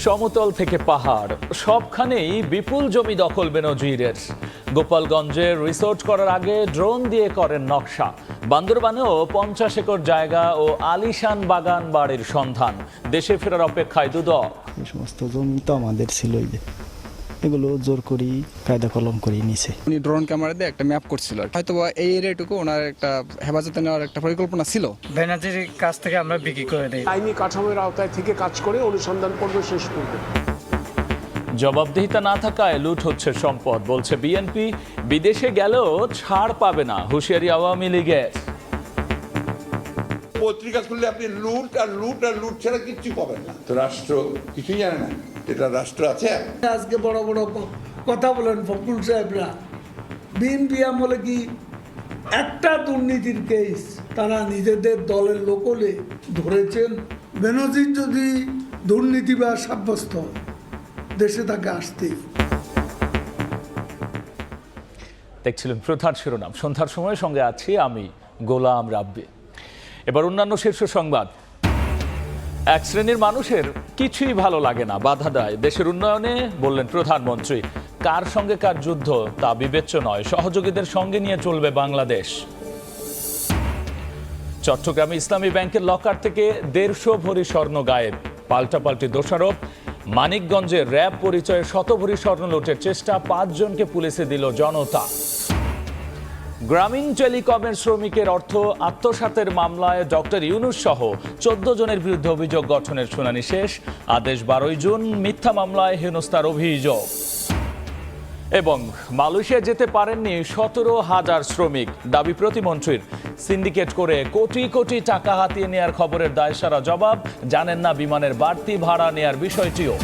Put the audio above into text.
সমতল থেকে পাহাড় সবখানেই বিপুল জমি দখল বেনজিরের। গোপালগঞ্জে রিসোর্ট করার আগে ড্রোন দিয়ে করেন নকশা। বান্দরবানেও 50 একর জায়গা ও আলিশান বাগান বাড়ির সন্ধান। দেশে ফেরার অপেক্ষায় দুদক। এই সমস্ত জমি তো আমাদের ছিলই, এগুলো জোর করি কায়দা কলম করে নিছে। উনি ড্রোন ক্যামেরা দিয়ে একটা ম্যাপ করছিল, হয়তো এই এরিয়াটুকু ওনার একটা হেফাজতে নেওয়ার একটা পরিকল্পনা ছিল। বেনাজির কাছ থেকে আমরা বিক্রি করে দিই। আইনি কাঠামোর আওতায় থেকে কাজ করে অনুসন্ধান পর্ব শেষ করবে। জবাবদিহিতা না থাকায় লুট হচ্ছে সম্পদ, বলছে বিএনপি। বিদেশে গেলেও ছাড় পাবে না, হুঁশিয়ারি আওয়ামী লীগের। পত্রিকা খুললে আপনি লুট আর লুট আর লুট ছাড়া কিচ্ছু পাবেন না। তো রাষ্ট্র কিছুই জানে না, এটা রাষ্ট্র আছে। আজকে বড় বড় কথা বলেন ফখরুল সাহেবরা, বিএনপি আমলে কি একটা দুর্নীতির কেস তারা নিজেদের দলের লোকলে ধরেছেন? বেনজির যদি দুর্নীতিবাজ সাব্যস্ত হয়, দেশে তাকে আসতেই। দেখছিলেন প্রধান শিরোনাম। সন্ধ্যার সময় সঙ্গে আছি আমি গোলাম রাব্বি। এবার অন্যান্য শীর্ষ সংবাদ। এক শ্রেণীর মানুষের কিছুই ভালো লাগে না, বাধা দেয় দেশের উন্নয়নে, বললেন প্রধানমন্ত্রী। কার সঙ্গে কার যুদ্ধ তা বিবেচ্য নয়, সহযোগীদের সঙ্গে নিয়ে চলবে বাংলাদেশ। চট্টগ্রামে ইসলামী ব্যাংকের লকার থেকে 150 ভরি স্বর্ণ গায়েব, পাল্টাপাল্টি দোষারোপ। মানিকগঞ্জে র্যাব পরিচয়ে 100 ভরি স্বর্ণ লুটের চেষ্টা, 5 জনকে পুলিশে দিল জনতা। গ্রামীণ টেলিকমের শ্রমিকের অর্থ আত্মসাতের মামলায় ডক্টর ইউনূস সহ 14 জনের বিরুদ্ধে অভিযোগ গঠনের শুনানি শেষ। আদেশ 12 জুন। মিথ্যা মামলায় হেনস্থার অভিযোগ। এবং মালয়েশিয়া যেতে পারেননি 17,000 শ্রমিক, দাবি প্রতিমন্ত্রীর। সিন্ডিকেট করে কোটি কোটি টাকা হাতিয়ে নেয়ার খবরের দায়সারা জবাব, জানেন না বিমানের বাড়তি ভাড়া নেয়ার বিষয়টিও।